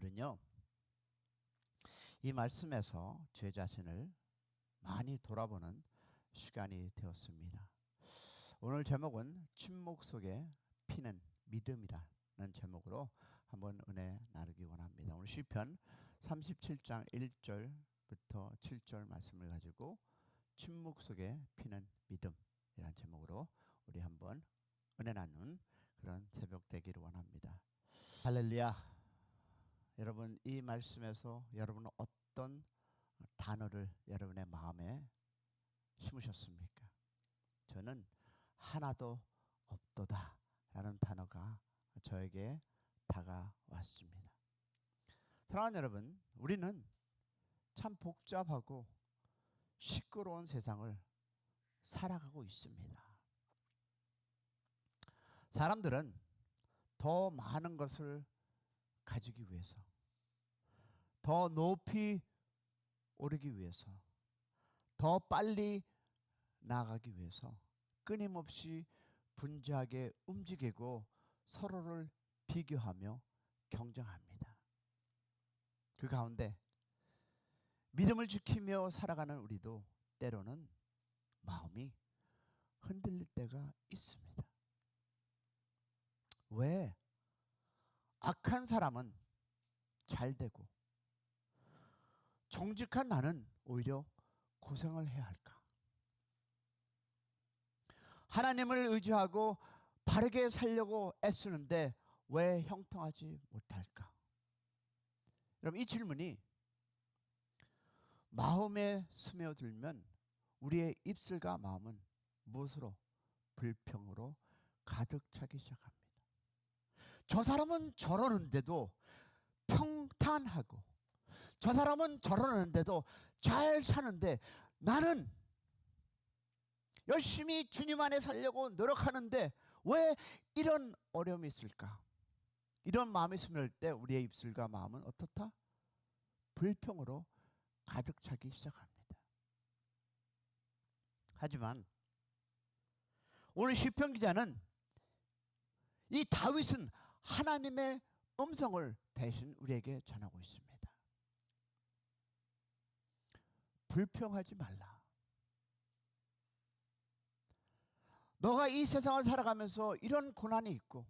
오늘은요, 이 말씀에서 제 자신을 많이 돌아보는 시간이 되었습니다. 오늘 제목은 침묵 속에 피는 믿음이라는 제목으로 한번 은혜 나누기 원합니다. 오늘 시편 37장 1절부터 7절 말씀을 가지고 침묵 속에 피는 믿음이라는 제목으로 우리 한번 은혜 나누는 그런 새벽 되기를 원합니다. 할렐루야. 여러분, 이 말씀에서 여러분은 어떤 단어를 여러분의 마음에 심으셨습니까? 저는 하나도 없도다 라는 단어가 저에게 다가왔습니다. 사랑하는 여러분, 우리는 참 복잡하고 시끄러운 세상을 살아가고 있습니다. 사람들은 더 많은 것을 가지기 위해서, 더 높이 오르기 위해서, 더 빨리 나아가기 위해서 끊임없이 분주하게 움직이고 서로를 비교하며 경쟁합니다. 그 가운데 믿음을 지키며 살아가는 우리도 때로는 마음이 흔들릴 때가 있습니다. 왜 악한 사람은 잘 되고 정직한 나는 오히려 고생을 해야 할까? 하나님을 의지하고 바르게 살려고 애쓰는데 왜 형통하지 못할까? 여러분, 이 질문이 마음에 스며들면 우리의 입술과 마음은 무엇으로? 불평으로 가득 차기 시작합니다. 저 사람은 저러는데도 평탄하고, 저 사람은 저러는데도 잘 사는데 나는 열심히 주님 안에 살려고 노력하는데 왜 이런 어려움이 있을까? 이런 마음이 스며들 때 우리의 입술과 마음은 어떻다? 불평으로 가득 차기 시작합니다. 하지만 오늘 시편 기자는 이 다윗은 하나님의 음성을 대신 우리에게 전하고 있습니다. 불평하지 말라. 너가 이 세상을 살아가면서 이런 고난이 있고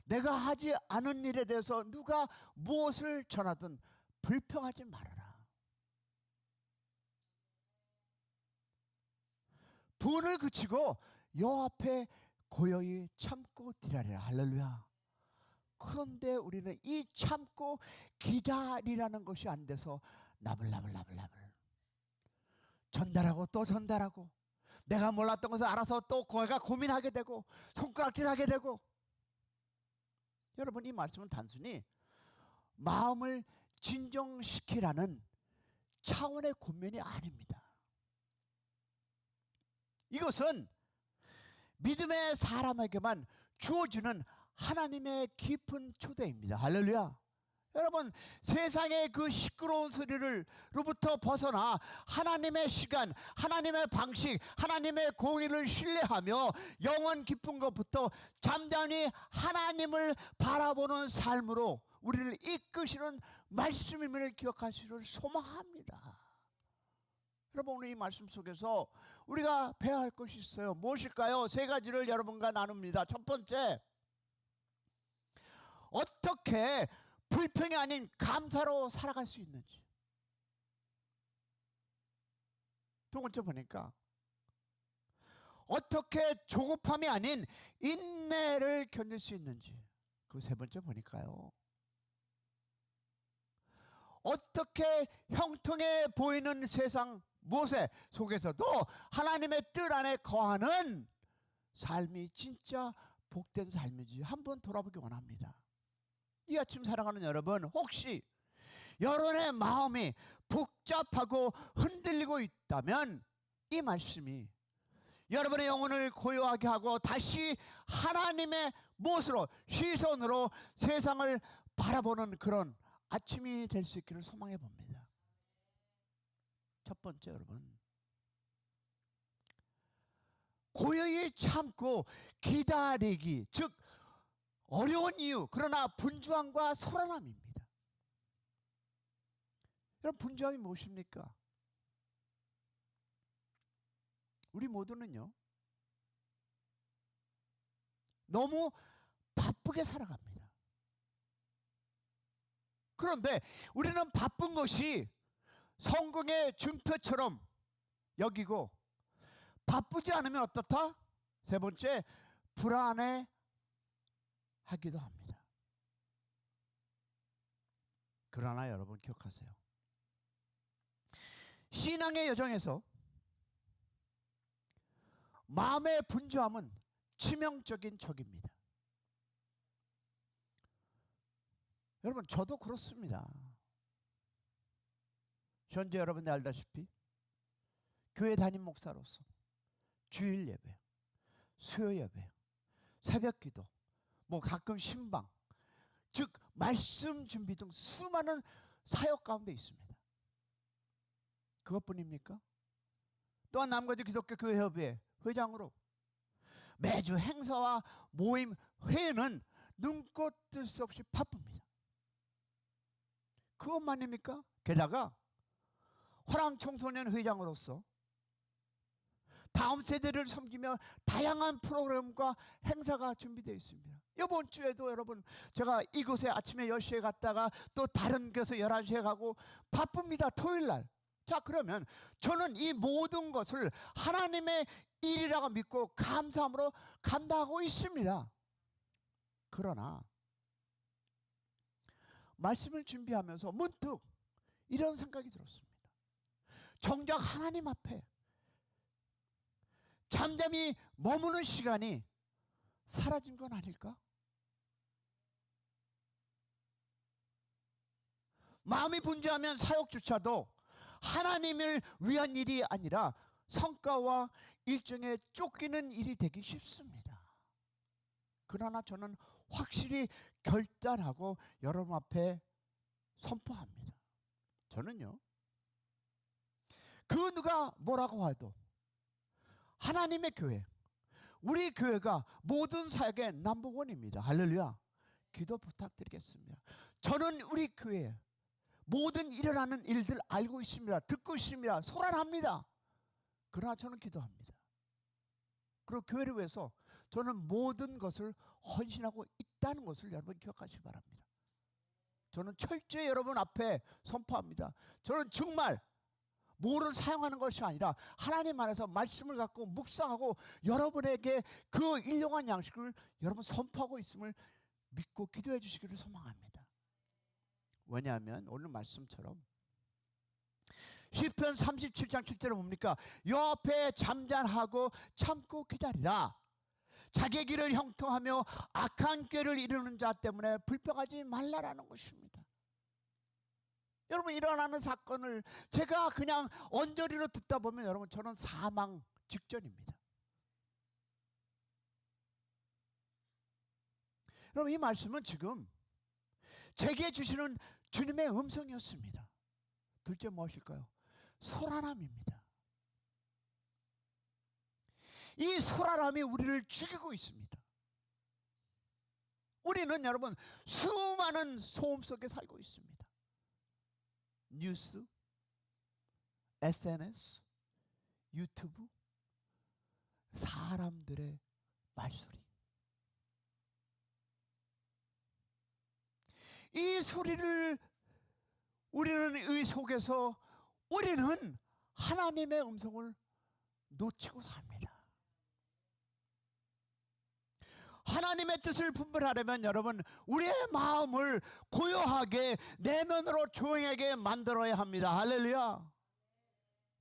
내가 하지 않은 일에 대해서 누가 무엇을 전하든 불평하지 말아라. 분을 그치고 여호와 앞에 고요히 참고 기다리라. 할렐루야. 그런데 우리는 이 참고 기다리라는 것이 안 돼서 나불나불 전달하고 또 전달하고, 내가 몰랐던 것을 알아서 또 내가 고민하게 되고 손가락질하게 되고. 여러분, 이 말씀은 단순히 마음을 진정시키라는 차원의 권면이 아닙니다. 이것은 믿음의 사람에게만 주어지는 하나님의 깊은 초대입니다. 할렐루야. 여러분, 세상의 그 시끄러운 소리로부터 벗어나 하나님의 시간, 하나님의 방식, 하나님의 공의를 신뢰하며 영원 깊은 것부터 잠잠히 하나님을 바라보는 삶으로 우리를 이끄시는 말씀임을 기억하시기를 소망합니다. 여러분, 오늘 이 말씀 속에서 우리가 배워야 할 것이 있어요. 무엇일까요? 세 가지를 여러분과 나눕니다. 첫 번째, 어떻게 불평이 아닌 감사로 살아갈 수 있는지. 두 번째 보니까 어떻게 조급함이 아닌 인내를 견딜 수 있는지. 그 세 번째 보니까요, 어떻게 형통해 보이는 세상 무엇에 속에서도 하나님의 뜻 안에 거하는 삶이 진짜 복된 삶인지 한번 돌아보기 원합니다. 이 아침 사랑하는 여러분, 혹시 여러분의 마음이 복잡하고 흔들리고 있다면 이 말씀이 여러분의 영혼을 고요하게 하고 다시 하나님의 무엇으로, 시선으로 세상을 바라보는 그런 아침이 될 수 있기를 소망해 봅니다. 첫 번째, 여러분, 고요히 참고 기다리기, 즉 어려운 이유, 그러나 분주함과 소란함입니다. 여러분, 분주함이 무엇입니까? 우리 모두는요, 너무 바쁘게 살아갑니다. 그런데 우리는 바쁜 것이 성공의 증표처럼 여기고, 바쁘지 않으면 어떻다? 세 번째, 불안해 하기도 합니다. 그러나 여러분 기억하세요. 신앙의 여정에서 마음의 분주함은 치명적인 적입니다. 여러분, 저도 그렇습니다. 현재 여러분이 알다시피 교회 담임 목사로서 주일 예배, 수요 예배, 새벽 기도, 가끔 신방, 즉 말씀 준비 등 수많은 사역 가운데 있습니다. 그것뿐입니까? 또한 남가주 기독교 교회 협의회 회장으로 매주 행사와 모임 회에는 눈꽃 뜰 수 없이 바쁩니다. 그것만입니까? 게다가 호랑청소년 회장으로서 다음 세대를 섬기며 다양한 프로그램과 행사가 준비되어 있습니다. 이번 주에도 여러분, 제가 이곳에 아침에 10시에 갔다가 또 다른 곳에 11시에 가고 바쁩니다. 토요일 날. 자, 그러면 저는 이 모든 것을 하나님의 일이라고 믿고 감사함으로 감당하고 있습니다. 그러나 말씀을 준비하면서 문득 이런 생각이 들었습니다. 정작 하나님 앞에 잠잠히 머무는 시간이 사라진 건 아닐까? 마음이 분주하면 사역조차도 하나님을 위한 일이 아니라 성과와 일정에 쫓기는 일이 되기 쉽습니다. 그러나 저는 확실히 결단하고 여러분 앞에 선포합니다. 저는요, 그 누가 뭐라고 해도 하나님의 교회, 우리 교회가 모든 사역의 넘버원입니다. 할렐루야. 기도 부탁드리겠습니다. 저는 우리 교회 모든 일어나는 일들 알고 있습니다. 듣고 있습니다. 소란합니다. 그러나 저는 기도합니다. 그리고 교회를 위해서 저는 모든 것을 헌신하고 있다는 것을 여러분 기억하시기 바랍니다. 저는 철저히 여러분 앞에 선포합니다. 저는 정말 뭐를 사용하는 것이 아니라 하나님 안에서 말씀을 갖고 묵상하고 여러분에게 그 일용한 양식을 여러분 선포하고 있음을 믿고 기도해 주시기를 소망합니다. 왜냐하면 오늘 말씀처럼 시편 37장 7절에 뭡니까? 여호와께 잠잠하고 참고 기다리라. 자기 길을 형통하며 악한 꾀를 이루는 자 때문에 불평하지 말라라는 것입니다. 여러분, 일어나는 사건을 제가 그냥 언저리로 듣다 보면 여러분, 저는 사망 직전입니다. 여러분, 이 말씀은 지금 제게 주시는 주님의 음성이었습니다. 둘째 무엇일까요? 소란함입니다. 이 소란함이 우리를 죽이고 있습니다. 우리는 여러분 수많은 소음 속에 살고 있습니다. 뉴스, SNS, 유튜브, 사람들의 말소리. 이 소리를 우리는 이 속에서 우리는 하나님의 음성을 놓치고 삽니다. 하나님의 뜻을 분별하려면 여러분, 우리의 마음을 고요하게 내면으로 조용하게 만들어야 합니다. 할렐루야.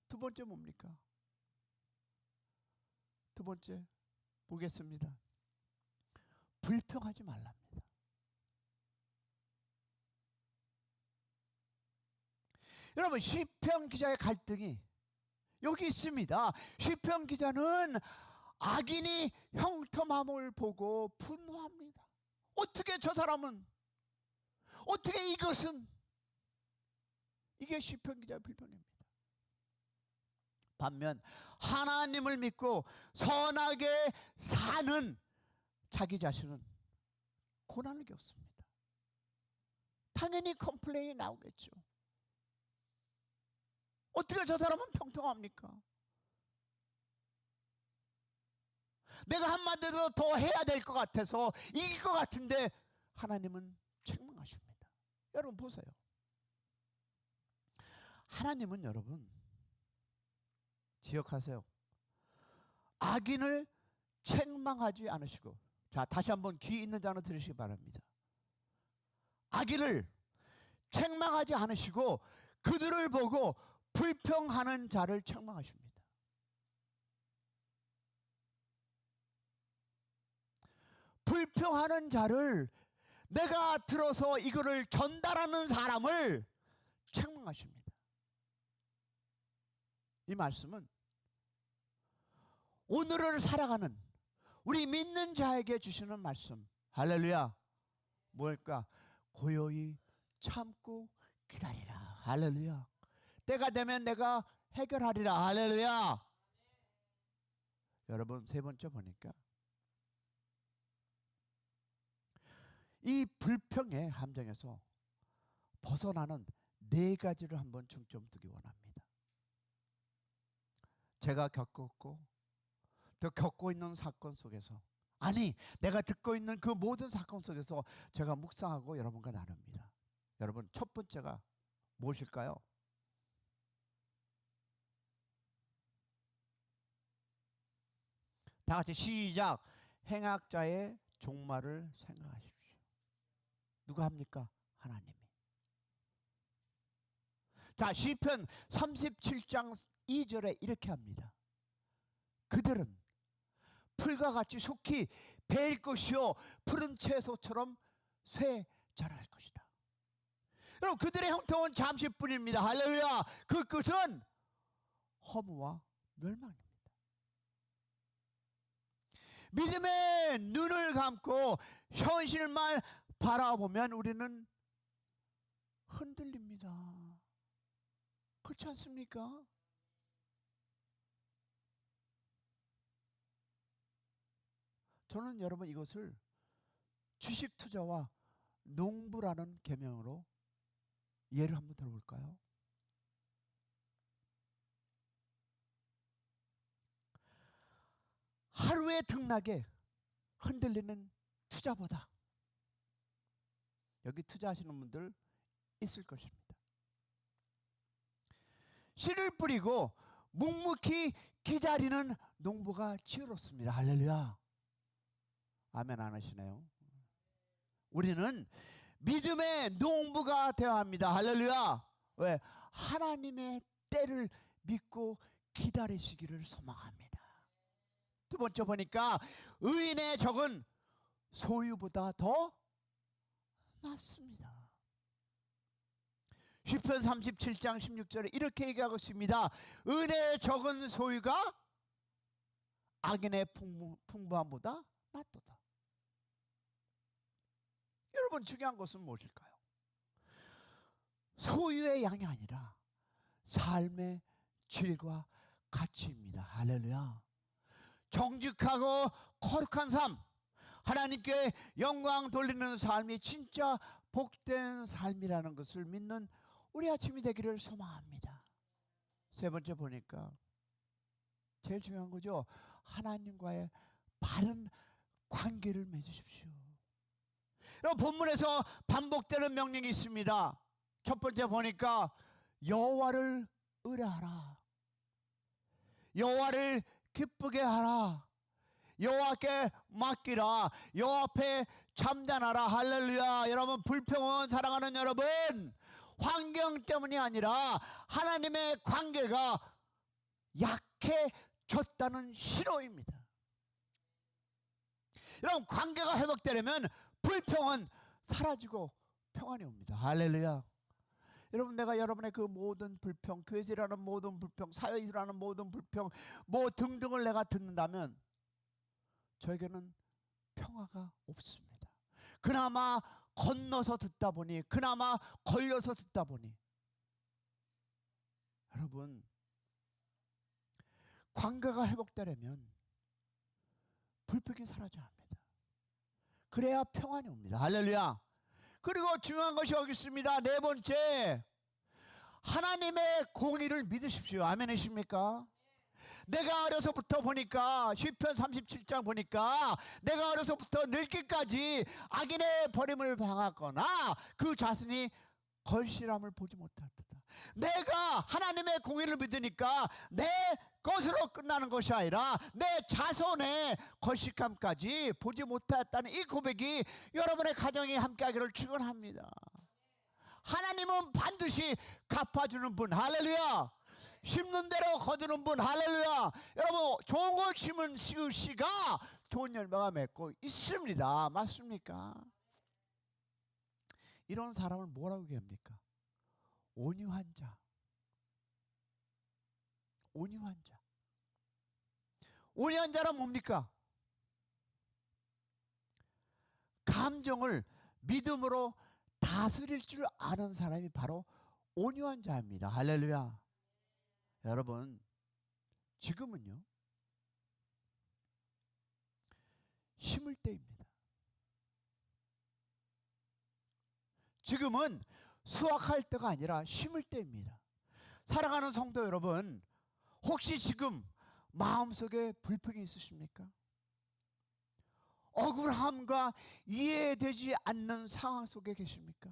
두 번째 뭡니까? 두 번째 보겠습니다. 불평하지 말랍니다. 여러분, 시편 기자의 갈등이 여기 있습니다. 시편 기자는 악인이 형통함을 보고 분노합니다. 어떻게 저 사람은, 어떻게 이것은, 이게 시편 기자의 불평입니다. 반면 하나님을 믿고 선하게 사는 자기 자신은 고난을 겪습니다. 당연히 컴플레인이 나오겠죠. 어떻게 저 사람은 평통합니까? 내가 한마디로 더 해야 될 것 같아서 이길 것 같은데 하나님은 책망하십니다. 여러분 보세요. 하나님은 여러분 기억하세요. 악인을 책망하지 않으시고, 자 다시 한번 귀 있는 자는 들으시기 바랍니다. 악인을 책망하지 않으시고 그들을 보고 불평하는 자를 책망하십니다. 불평하는 자를, 내가 들어서 이거를 전달하는 사람을 책망하십니다. 이 말씀은 오늘을 살아가는 우리 믿는 자에게 주시는 말씀. 할렐루야. 뭘까? 고요히 참고 기다리라. 할렐루야. 때가 되면 내가 해결하리라. 할렐루야. 여러분 세 번째 보니까 이 불평의 함정에서 벗어나는 네 가지를 한번 중점 두기 원합니다. 제가 겪었고 또 겪고 있는 사건 속에서, 아니 내가 듣고 있는 그 모든 사건 속에서 제가 묵상하고 여러분과 나눕니다. 여러분 첫 번째가 무엇일까요? 다 같이 시작. 행악자의 종말을 생각하십시오. 누가 합니까? 하나님이. 자, 시편 37장 2절에 이렇게 합니다. 그들은 풀과 같이 속히 배일 것이요 푸른 채소처럼 쇠 자랄 것이다. 여러분 그들의 형통은 잠시뿐입니다. 할렐루야. 그 끝은 허무와 멸망입니다. 믿음의 눈을 감고 현실만 바라보면 우리는 흔들립니다. 그렇지 않습니까? 저는 여러분 이것을 주식 투자와 농부라는 계명으로 예를 한번 들어볼까요? 하루의 등락에 흔들리는 투자보다, 여기 투자하시는 분들 있을 것입니다. 씨를 뿌리고 묵묵히 기다리는 농부가 지혜롭습니다. 할렐루야. 아멘 안 하시네요. 우리는 믿음의 농부가 되어야 합니다. 할렐루야. 왜? 하나님의 때를 믿고 기다리시기를 소망합니다. 두 번째 보니까 의인의 적은 소유보다 더 낫습니다. 시편 37장 16절에 이렇게 얘기하고 있습니다. 은혜의 적은 소유가 악인의 풍부함보다 낫도다. 여러분 중요한 것은 무엇일까요? 소유의 양이 아니라 삶의 질과 가치입니다. 할렐루야. 정직하고 거룩한 삶, 하나님께 영광 돌리는 삶이 진짜 복된 삶이라는 것을 믿는 우리 아침이 되기를 소망합니다. 세 번째 보니까 제일 중요한 거죠. 하나님과의 바른 관계를 맺으십시오. 본문에서 반복되는 명령이 있습니다. 첫 번째 보니까 여호와를 의뢰하라. 여호와를 기쁘게 하라. 여호와께 맡기라. 여호와 앞에 잠잠하라. 할렐루야. 여러분 불평은 사랑하는 여러분, 환경 때문이 아니라 하나님의 관계가 약해졌다는 신호입니다. 여러분 관계가 회복되려면 불평은 사라지고 평안이 옵니다. 할렐루야. 여러분 내가 여러분의 그 모든 불평, 교회에서 일하는 모든 불평, 사회에서 일하는 모든 불평 뭐 등등을 내가 듣는다면 저에게는 평화가 없습니다. 그나마 건너서 듣다 보니, 그나마 걸려서 듣다 보니, 여러분 관계가 회복되려면 불평이 사라져야 합니다. 그래야 평안이 옵니다. 할렐루야. 그리고 중요한 것이 여기 있습니다. 네 번째, 하나님의 공의를 믿으십시오. 아멘이십니까? 내가 어려서부터 보니까 시편 37장 보니까 내가 어려서부터 늙기까지 악인의 버림을 당하거나 그 자신이 걸실함을 보지 못하였다. 내가 하나님의 공의를 믿으니까 내 것으로 끝나는 것이 아니라 내 자손의 걸실함까지 보지 못하였다는 이 고백이 여러분의 가정이 함께하기를 축원합니다. 하나님은 반드시 갚아주는 분. 할렐루야. 심는 대로 거두는 분. 할렐루야. 여러분, 좋은 걸 심은 씨가 좋은 열매가 맺고 있습니다. 맞습니까? 이런 사람을 뭐라고 얘기합니까? 온유한 자. 온유한 자. 온유한 자란 뭡니까? 감정을 믿음으로 다스릴 줄 아는 사람이 바로 온유한 자입니다. 할렐루야. 여러분, 지금은요, 심을 때입니다. 지금은 수확할 때가 아니라 심을 때입니다. 사랑하는 성도 여러분, 혹시 지금 마음속에 불평이 있으십니까? 억울함과 이해되지 않는 상황 속에 계십니까?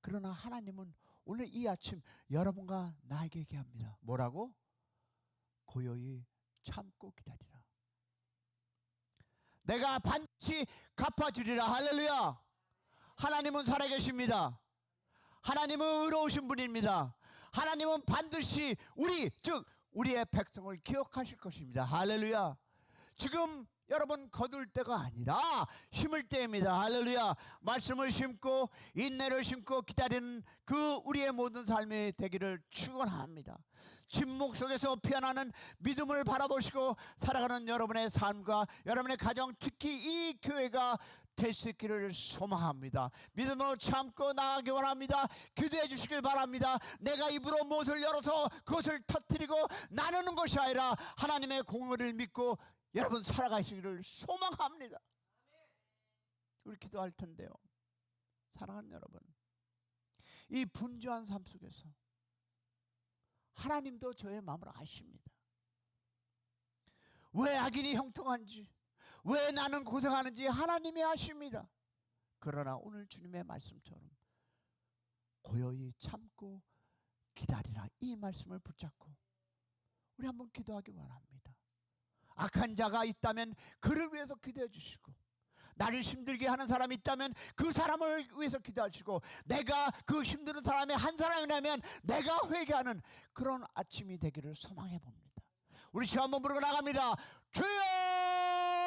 그러나 하나님은 오늘 이 아침 여러분과 나에게 얘기합니다. 뭐라고? 고요히 참고 기다리라. 내가 반드시 갚아주리라. 할렐루야. 하나님은 살아계십니다. 하나님은 의로우신 분입니다. 하나님은 반드시 우리의 백성을 기억하실 것입니다. 할렐루야. 지금 여러분 거둘 때가 아니라 심을 때입니다. 할렐루야. 말씀을 심고 인내를 심고 기다리는 그 우리의 모든 삶이 되기를 축원합니다. 침묵 속에서 피어나는 믿음을 바라보시고 살아가는 여러분의 삶과 여러분의 가정, 특히 이 교회가 될 수 있기를 소망합니다. 믿음으로 참고 나가기 원합니다. 기도해 주시길 바랍니다. 내가 입으로 못을 열어서 그것을 터뜨리고 나누는 것이 아니라 하나님의 공의를 믿고 여러분 살아가시기를 소망합니다. 우리 기도할 텐데요, 사랑하는 여러분, 이 분주한 삶 속에서 하나님도 저의 마음을 아십니다. 왜 악인이 형통한지, 왜 나는 고생하는지 하나님이 아십니다. 그러나 오늘 주님의 말씀처럼 고요히 참고 기다리라, 이 말씀을 붙잡고 우리 한번 기도하기 원합니다. 악한 자가 있다면 그를 위해서 기도해 주시고, 나를 힘들게 하는 사람이 있다면 그 사람을 위해서 기도하시고, 내가 그 힘든 사람의 한 사람이라면 내가 회개하는 그런 아침이 되기를 소망해 봅니다. 우리 시험 한번 부르고 나갑니다. 주여